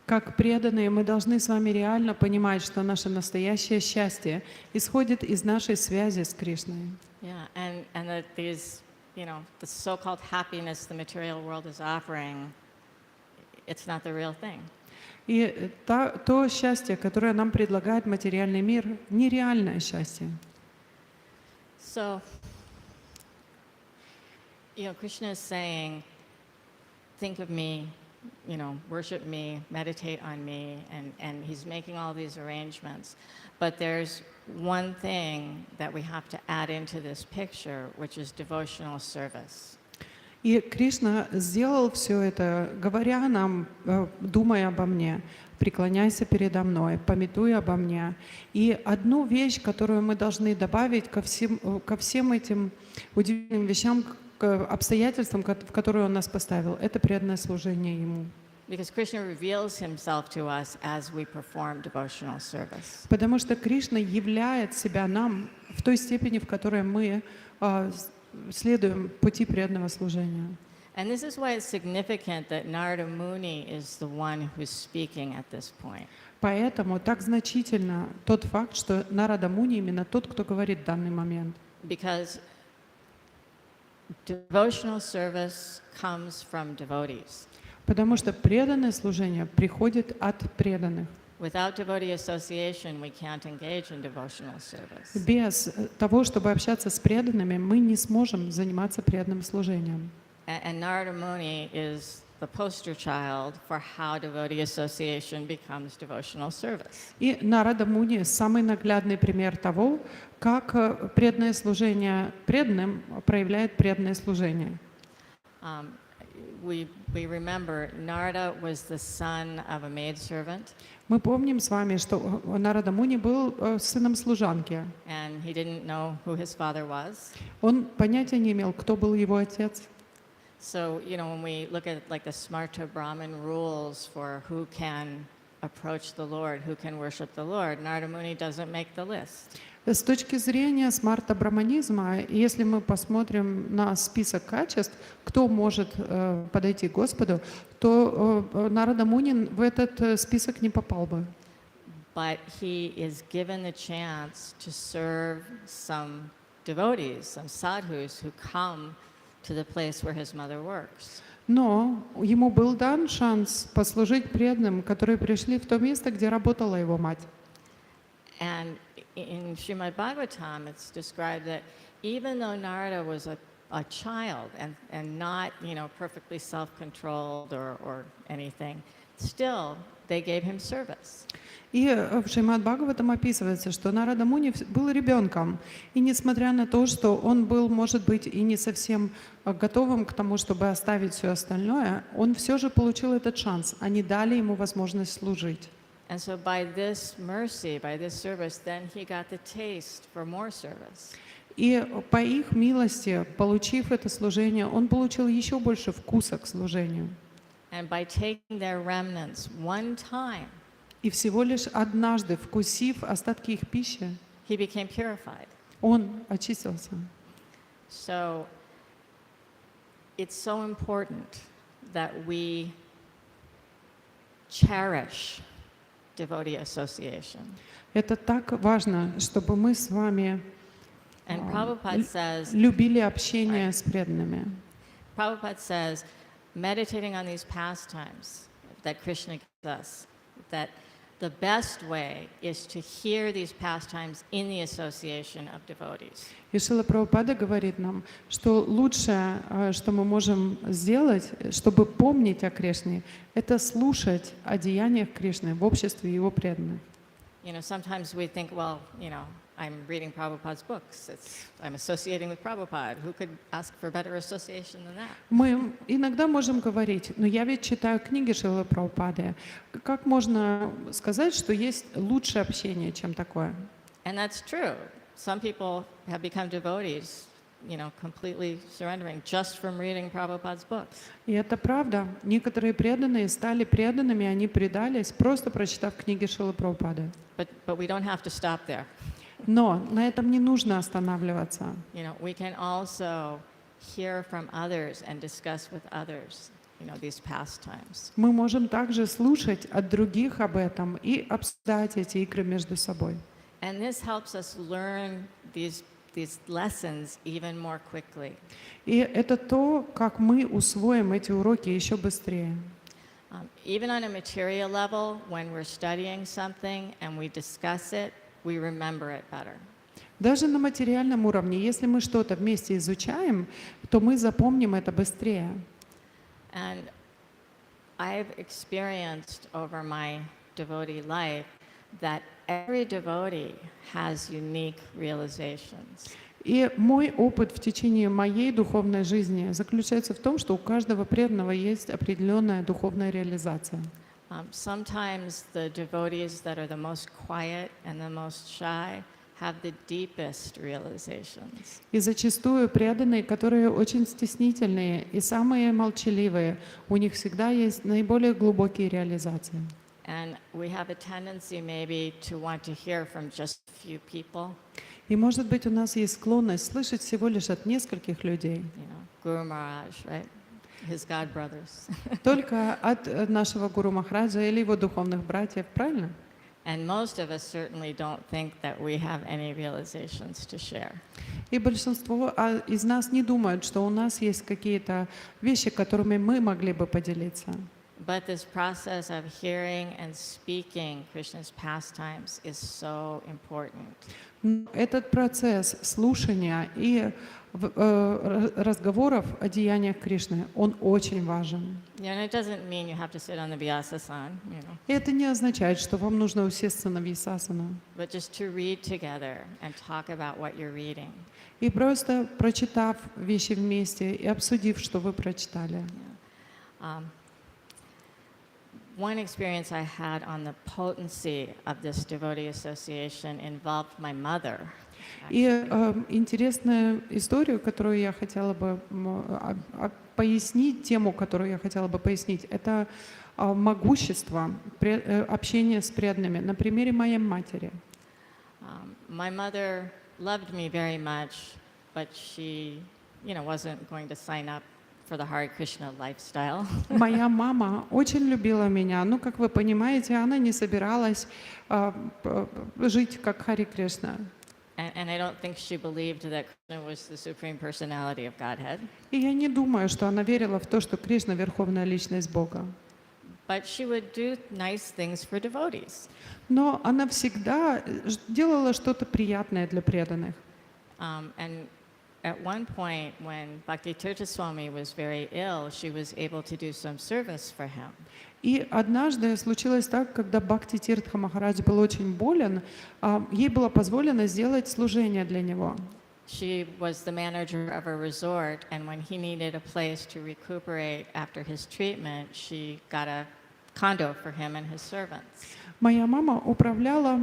Как преданные мы должны с вами реально понимать, что наше настоящее счастье исходит из нашей связи с Кришной. Yeah, and that these, the so-called happiness the material world is offering, it's not the real thing. И то счастье, которое нам предлагает материальный мир, нереальное счастье. So, Krishna is saying, think of me, worship me, meditate on me, and he's making all these arrangements. But there's one thing that we have to add into this picture, which is devotional service. И Кришна сделал все это, говоря нам, думая обо мне, преклоняйся передо мной, памятуй обо мне. И одну вещь, которую мы должны добавить ко всем этим удивительным вещам, к обстоятельствам, в которые Он нас поставил, это преданное служение Ему. Because Krishna reveals himself to us as we perform devotional service. Потому что Кришна являет себя нам в той степени, в которой мы следуем пути преданного служения. And this is why it's significant that Narada Muni is the one who's speaking at this point. Поэтому так значительно тот факт, что Нарада Муни именно тот, кто говорит в данный момент. Because devotional service comes from devotees. Потому что преданное служение приходит от преданных. Without devotee association, we can't engage in devotional service. Без того, чтобы общаться с преданными, мы не сможем заниматься преданным служением. And Narada Muni is the poster child for how devotee association becomes devotional service. И Нарада Муни — самый наглядный пример того, как преданное служение преданным проявляет преданное служение. We remember Narada was the son of a maidservant. Мы помним с вами, что Нарада Муни был сыном служанки. And he didn't know who his father was. Он понятия не имел, кто был его отец. So, when we look at like the Smarta Brahmin rules for who can approach the Lord, who can worship the Lord, Narada Muni doesn't make the list. С точки зрения смарта-браманизма, если мы посмотрим на список качеств, кто может подойти к Господу, то Нарада Муни в этот список не попал бы. But he is given the chance to serve some devotees, some sadhus who come to the place where his mother works. Но ему был дан шанс послужить преданным, которые пришли в то место, где работала его мать. And in Srimad Bhagavatam, it's described that even though Narada was a child and not, perfectly self-controlled or anything, still they gave him service. И в Шримад Бхагаватам описывается, что Нарада Муни был ребенком, и несмотря на то, что он был, может быть, и не совсем готовым к тому, чтобы оставить все остальное, он все же получил этот шанс. Они дали ему возможность служить. And so by this mercy, by this service, then he got the taste for more service. И по их милости, получив это служение, он получил еще больше вкуса к служению. And by taking their remnants one time, И всего лишь однажды, вкусив остатки их пищи, he became purified. он очистился. So it's so important that we cherish devotee association. Это так важно, чтобы мы с вами And Prabhupada says, любили общение с преданными. Prabhupada says, meditating on these pastimes that Krishna gives us, that the best way is to hear these pastimes in the association of devotees. И Шрила Прабхупада говорит нам, что лучшее, что мы можем сделать, чтобы помнить о Кришне, это слушать о деяниях Кришны в обществе его преданных. Sometimes we think, well, I'm reading Prabhupada's books. I'm associating with Prabhupada. Who could ask for better association than that? Мы иногда можем говорить, но я ведь читаю книги Шрилы Прабхупады. Как можно сказать, что есть лучшее общение, чем такое? And that's true. Some people have become devotees, completely surrendering just from reading Prabhupada's books. И это правда. Некоторые преданные стали преданными, они предались, просто прочитав книги Шрилы Прабхупады. But we don't have to stop there. Но на этом не нужно останавливаться. We can also hear from others and discuss with others, these pastimes. Мы можем также слушать от других об этом и обсуждать эти игры между собой. And this helps us learn these lessons even more quickly. И это то, как мы усвоим эти уроки еще быстрее. Even on a material level, when we're studying something and we discuss it, we remember it better. Даже на материальном уровне, если мы что-то вместе изучаем, то мы запомним это быстрее. And I've experienced over my devotee life that every devotee has unique realizations. И мой опыт в течение моей духовной жизни заключается в том, что у каждого преданного есть определенная духовная реализация. Sometimes the devotees that are the most quiet and the most shy have the deepest realizations. И зачастую преданные, которые очень стеснительные и самые молчаливые, у них всегда есть наиболее глубокие реализации. And we have a tendency maybe to want to hear from just a few people. И, может быть, у нас есть склонность слышать всего лишь от нескольких людей. Guru Maharaj, right? His god brothers. Только от нашего Гуру Махараджа или его духовных братьев, правильно? And most of us certainly don't think that we have any realizations to share. И большинство из нас не думают, что у нас есть какие-то вещи, которыми мы могли бы поделиться. But this process of hearing and speaking Krishna's pastimes is so important. Этот процесс слушания и разговоров о деяниях Кришны, он очень важен. And it doesn't mean you have to sit on the Vyasasana, И это не означает, что вам нужно усесться на висасану. but just to read together and talk about what you're reading. И просто прочитав вещи вместе и обсудив, что вы прочитали. One experience I had on the potency of this devotee association involved my mother. И интересную историю, которую я хотела бы пояснить, тему, которую я хотела бы пояснить, это могущество общения с преданными на примере моей матери. My mother loved me very much, but she, wasn't going to sign up for the Hare Krishna lifestyle. Моя мама очень любила меня, но, как вы понимаете, она не собиралась жить как Хари Кришна. And I don't think she believed that Krishna was the supreme personality of Godhead. И я не думаю, что она верила в то, что Кришна — верховная личность Бога. But she would do nice things for devotees. Но она всегда делала что-то приятное для преданных. And at one point, when Bhakti Tirtha Swami was very ill, she was able to do some service for him. И однажды случилось так, когда Бхакти Тиртха Махарадж был очень болен, ей было позволено сделать служение для него. She was the manager of a resort, and when he needed a place to recuperate after his treatment, she got a condo for him and his servants. Моя мама управляла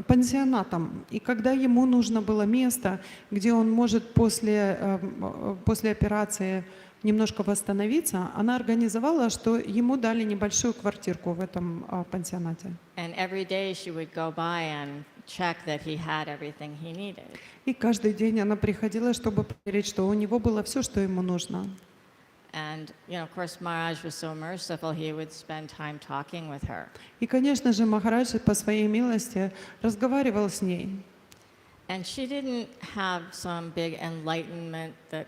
пансионатом, и когда ему нужно было место, где он может после операции немножко восстановиться, она организовала, что ему дали небольшую квартирку в этом пансионате. And every day she would go by and check that he had everything he needed. И каждый день она приходила, чтобы проверить, что у него было все, что ему нужно. And, of course, Maharaj was so merciful, he would spend time talking with her. И, конечно же, Махарадж по своей милости разговаривал с ней. And she didn't have some big enlightenment that,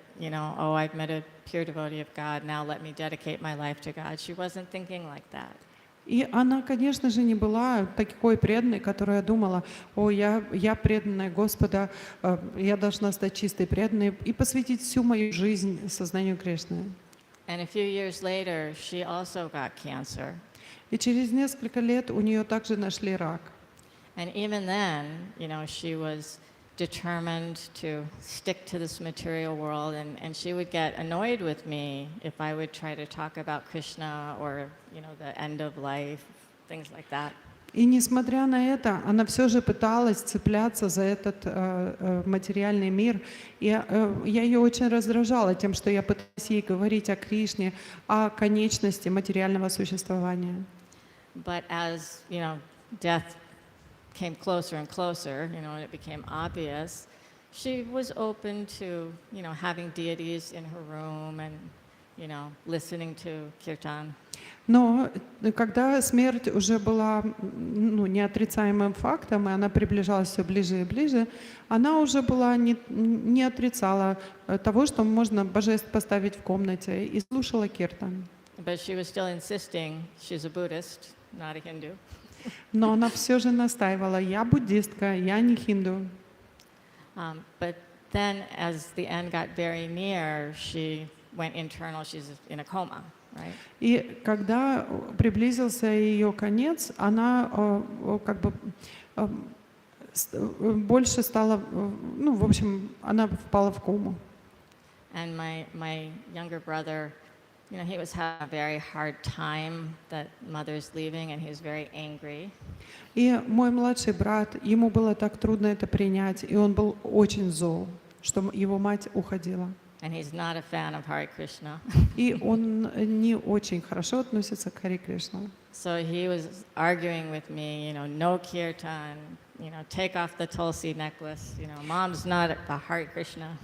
oh, I've met a pure devotee of God, now let me dedicate my life to God. She wasn't thinking like that. И она, конечно же, не была такой преданной, которая думала: о, я преданная Господа, я должна стать чистой преданной и посвятить всю мою жизнь сознанию Кришны. And a few years later, she also got cancer. И через несколько лет у нее также нашли рак. And even then, she was determined to stick to this material world, and she would get annoyed with me if I would try to talk about Krishna or, the end of life, things like that. И несмотря на это, она все же пыталась цепляться за этот материальный мир. И я ее очень раздражала тем, что я пыталась ей говорить о Кришне, о конечности материального существования. But as, death came closer and closer, and it became obvious, she was open to, having deities in her room and, listening to kirtan. Но когда смерть уже была неотрицаемым фактом, и она приближалась все ближе и ближе, она уже была не отрицала того, что можно божеств поставить в комнате, и слушала киртан. But she was still insisting she's a Buddhist, not a Hindu. Но она все же настаивала: я буддистка, я не хинду. But then, as the end got very near, she went internal. She's in a coma, right? И когда приблизился ее конец, она больше стала, в общем, она впала в кому. And my younger brother, he was having a very hard time that mother's leaving, and he was very angry. И мой младший брат, ему было так трудно это принять, и он был очень зол, что его мать уходила. And he's not a fan of Hare Krishna. И он не очень хорошо относится к Харе Кришна. So he was arguing with me, no kirtan, take off the Tulsi necklace, mom's not a Hare Krishna.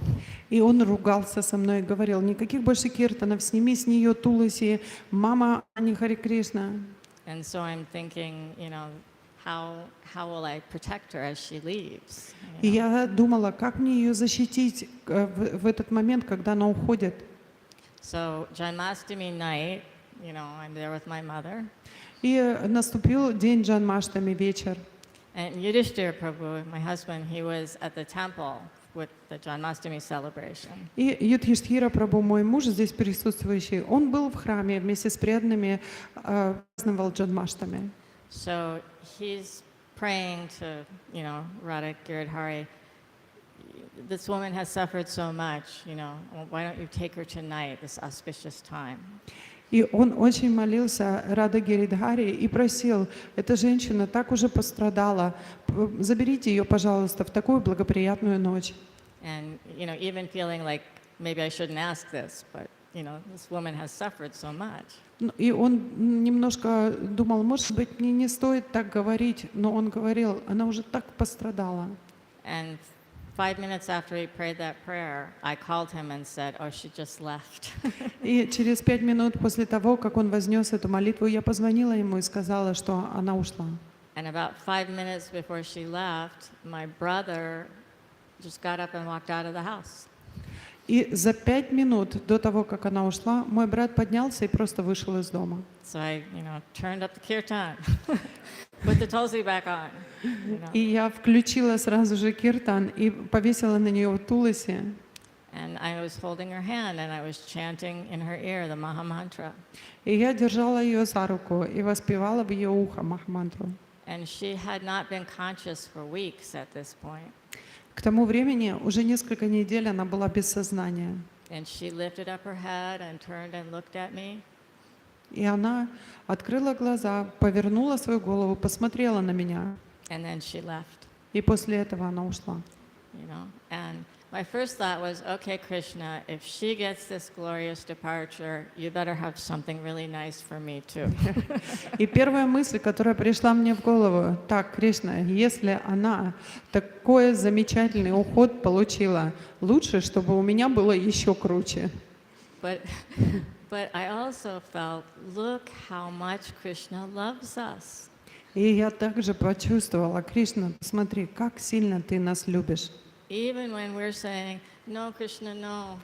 И он ругался со мной и говорил: никаких больше киртанов, сними с нее туласи, мама, а не Харе Кришна. And so I'm thinking, how will I protect her as she leaves? И я думала, как мне ее защитить в этот момент, когда она уходит. So Janmashtami night, I'm there with my mother. И наступил день Джанмаштами, вечер. And Yudhishthira Prabhu, my husband, he was at the temple with the Janmashtami celebration. И Юдхиштхира Прабху, мой муж, здесь присутствующий, он был в храме вместе с преданными, праздновал Джанмаштами. So he's praying to, Radha Giridhari, this woman has suffered so much, why don't you take her tonight, this auspicious time? И он очень молился Радха Гиридхари и просил: эта женщина так уже пострадала, заберите ее, пожалуйста, в такую благоприятную ночь. And, even feeling like maybe I shouldn't ask this, but, this woman has suffered so much. И он немножко думал, может быть, мне не стоит так говорить, но он говорил: она уже так пострадала. And 5 minutes after he prayed that prayer, I called him and said, oh, she just left. И через 5 минут после того, как он вознес эту молитву, я позвонила ему и сказала, что она ушла. And about 5 minutes before she left, my brother just got up and walked out of the house. И за 5 минут до того, как она ушла, мой брат поднялся и просто вышел из дома. So I, turned up the kirtan, put the tulsi back on. И я включила сразу же киртан и повесила на нее туласи. And I was holding her hand and I was chanting in her ear the Maha Mantra. И я держала ее за руку и воспевала в ее ухо Махамантру. And she had not been conscious for weeks at this point. К тому времени уже несколько недель она была без сознания. And she lifted up her head and turned and looked at me. И она открыла глаза, повернула свою голову, посмотрела на меня. And then she left. И после этого она ушла. And my first thought was, okay, Krishna, if she gets this glorious departure, you better have something really nice for me too. И первая мысль, которая пришла мне в голову: так, Кришна, если она такой замечательный уход получила, лучше, чтобы у меня было еще круче. But I also felt, look how much Krishna loves us. И я также почувствовала: Кришна, посмотри, как сильно ты нас любишь. Even when we're saying, no, Krishna, no,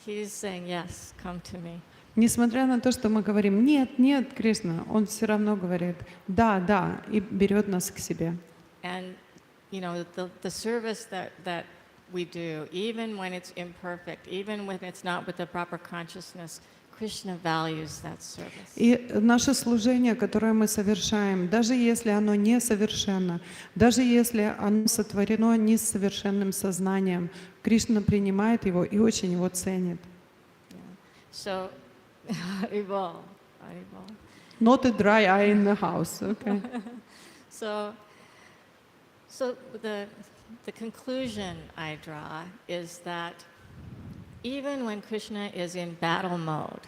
he's saying, yes, come to me. Несмотря на то, что мы говорим: нет, нет, Кришна, он все равно говорит: да, да, и берет нас к себе. And the service that we do, even when it's imperfect, even when it's not with the proper consciousness, Krishna values that service. И наше служение, которое мы совершаем, даже если оно несовершенно, даже если оно сотворено не с совершенным сознанием, Кришна принимает его и очень его ценит. So, Haribol, Haribol. Not a dry eye in the house. Okay. So the conclusion I draw is that even when Krishna is in battle mode,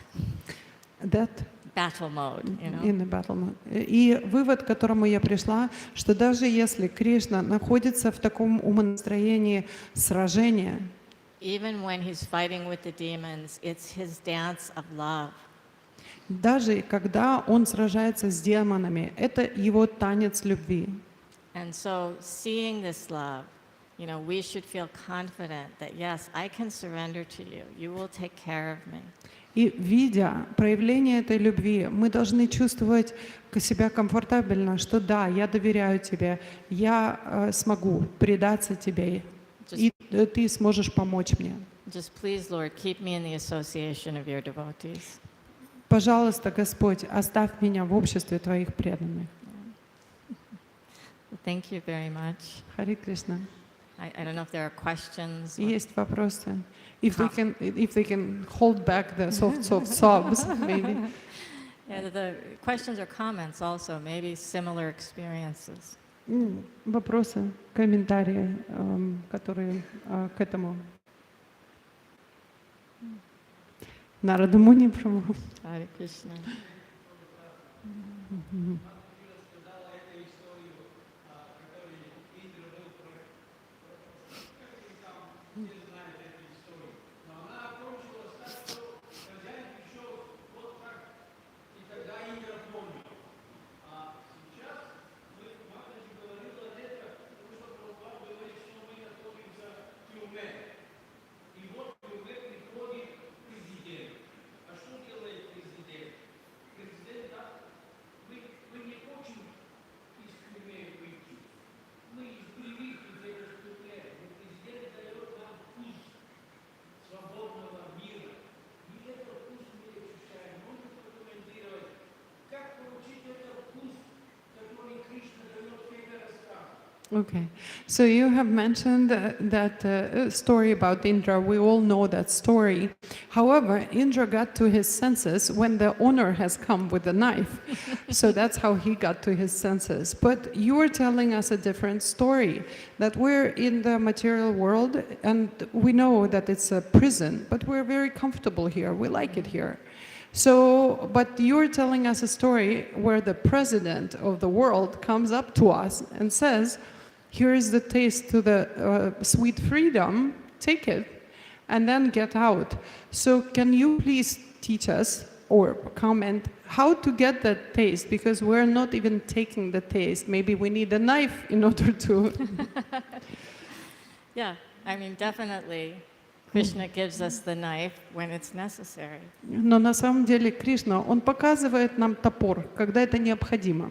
you know, In the battle mode. И вывод, к которому я пришла, что даже если Кришна находится в таком умонастроении сражения, even when he's fighting with the demons, it's his dance of love. даже когда он сражается с демонами, это его танец любви. And so seeing this love, you know, we should feel confident that yes, I can surrender to you. You will take care of me. И видя проявление этой любви, мы должны чувствовать себя комфортабельно, что да, я доверяю тебе, я смогу предаться тебе, и ты сможешь помочь мне. Just please, Lord, keep me in the association of your devotees. Пожалуйста, Господь, оставь меня в обществе твоих преданных. Thank you very much. Харе Кришна. I don't know if there are questions. Есть вопросы? If they can hold back the soft sobs, maybe. Yeah, the questions or comments also, maybe similar experiences. Вопросы, комментарии, которые к этому. Нарада Муни Прабху. Hare Krishna. Okay, so you have mentioned that story about Indra. We all know that story. However, Indra got to his senses when the owner has come with a knife. So that's how he got to his senses. But you are telling us a different story, that we're in the material world and we know that it's a prison, but we're very comfortable here. We like it here. So, but you're telling us a story where the president of the world comes up to us and says, here is the taste to the sweet freedom, take it, and then get out. So can you please teach us or comment how to get that taste? Because we're not even taking the taste. Maybe we need a knife in order to... Yeah, I mean, definitely. Krishna gives us the knife when it's necessary. Но на самом деле Кришна, он показывает нам топор, когда это необходимо.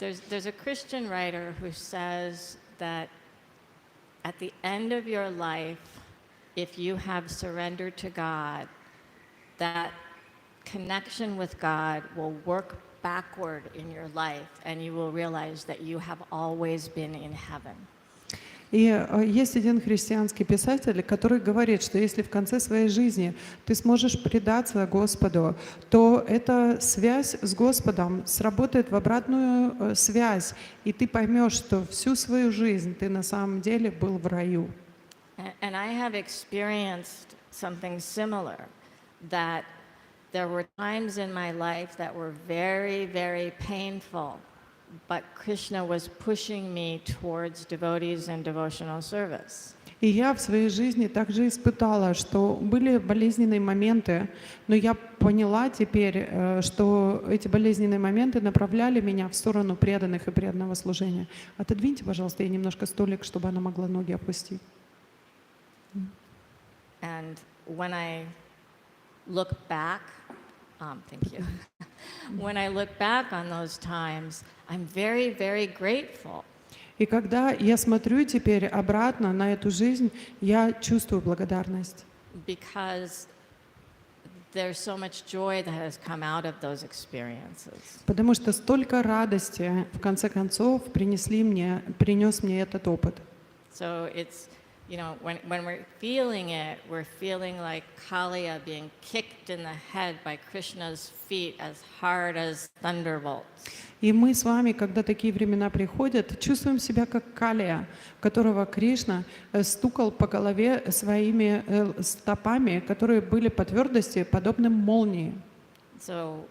There's a Christian writer who says that at the end of your life, if you have surrendered to God, that connection with God will work backward in your life and you will realize that you have always been in heaven. И есть один христианский писатель, который говорит, что если в конце своей жизни ты сможешь предаться Господу, то эта связь с Господом сработает в обратную связь, и ты поймешь, что всю свою жизнь ты на самом деле был в раю. And I have experienced something similar, that there were times in my life that were very, very painful. But Krishna was pushing me towards devotees and devotional service. И я в своей жизни также испытала, что были болезненные моменты, но я поняла теперь, что эти болезненные моменты направляли меня в сторону преданных и преданного служения. Отодвиньте, пожалуйста, ей немножко столик, чтобы она могла ноги опустить. And when I look back, thank you. When I look back on those times, I'm very, very grateful. И когда я смотрю теперь обратно на эту жизнь, я чувствую благодарность. Because there's so much joy that has come out of those experiences. Потому что столько радости, в конце концов, принес мне этот опыт. So it's, you know, when we're feeling it, we're feeling like Kaliya being kicked in the head by Krishna's feet as hard as thunderbolts. И мы с вами, когда такие времена приходят, чувствуем себя как Калия, которого Кришна стукал по голове своими стопами, которые были по твердости подобны молнии. So,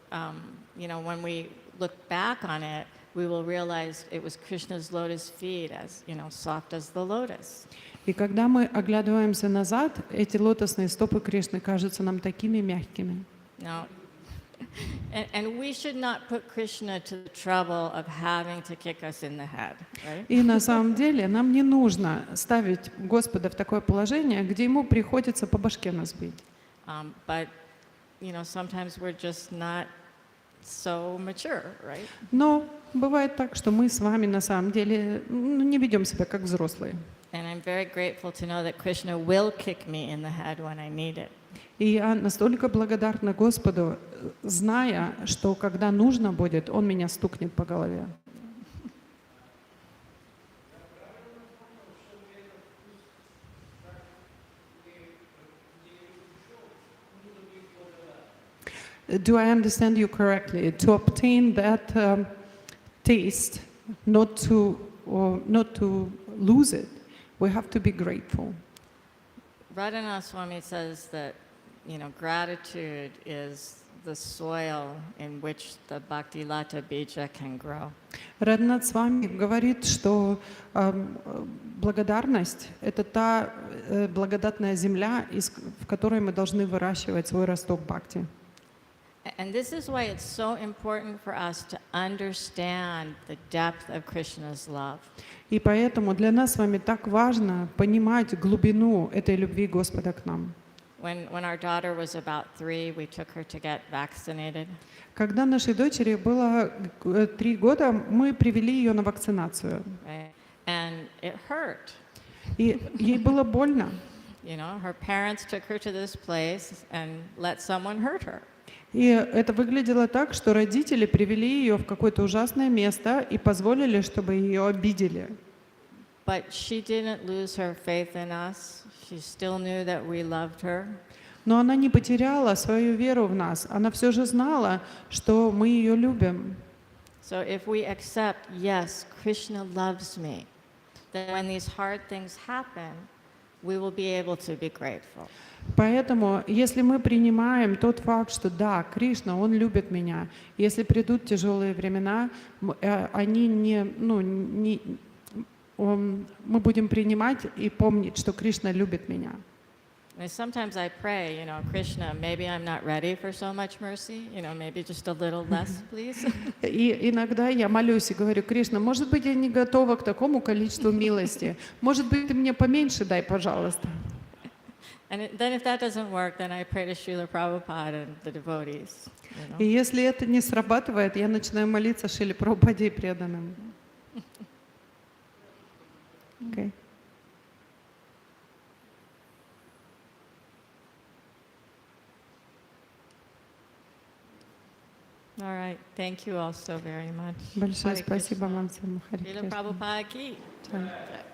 you know, when we look back on it, we will realize it was Krishna's lotus feet, as, you know, soft as the lotus. И когда мы оглядываемся назад, эти лотосные стопы Кришны кажутся нам такими мягкими. Now, and we should not put Krishna to the trouble of having to kick us in the head, right? И на самом деле нам не нужно ставить Господа в такое положение, где ему приходится по башке нас бить. But, you know, sometimes we're just not so mature, right? Но бывает так, что мы с вами на самом деле не ведем себя как взрослые. And I'm very grateful to know that Krishna will kick me in the head when I need it. И я настолько благодарна Господу, зная, что когда нужно будет, Он меня стукнет по голове. Do I understand you correctly? To obtain that taste, not to lose it, we have to be grateful. Radha Swami says that, you know, gratitude is the soil in which the Bhakti Lata Bija can grow. Радха с вами говорит, что благодарность — это та благодатная земля, в которой мы должны выращивать свой росток бхакти. And this is why it's so important for us to understand the depth of Krishna's love. И поэтому для нас с вами так важно понимать глубину этой любви Господа к нам. When our daughter was about 3, we took her to get vaccinated. Когда нашей дочери было 3 года, мы привели ее на вакцинацию. Right? And it hurt. И ей было больно. You know, her parents took her to this place and let someone hurt her. И это выглядело так, что родители привели ее в какое-то ужасное место и позволили, чтобы ее обидели. But she didn't lose her faith in us. She still knew that we loved her. Но она не потеряла свою веру в нас. Она все же знала, что мы ее любим. So if we accept, yes, Krishna loves me, then when these hard things happen, we will be able to be grateful. Поэтому, если мы принимаем тот факт, что да, Кришна, Он любит меня, если придут тяжелые времена, мы будем принимать и помнить, что Кришна любит меня. Sometimes I pray, you know, Krishna, maybe I'm not ready for so much mercy, you know, maybe just a little less, please. И иногда я молюсь и говорю: Кришна, может быть, я не готова к такому количеству милости, может быть, ты мне поменьше дай, пожалуйста. And then if that doesn't work, then I pray to Srila Prabhupada and the devotees. You know? И если это не срабатывает, я начинаю молиться Шриле Прабхупаде и преданным. Okay. All right. Thank you all so very much. Большое Hare спасибо Krishna. вам всем. Харе Srila Кришна. Prabhupada ki. Jai.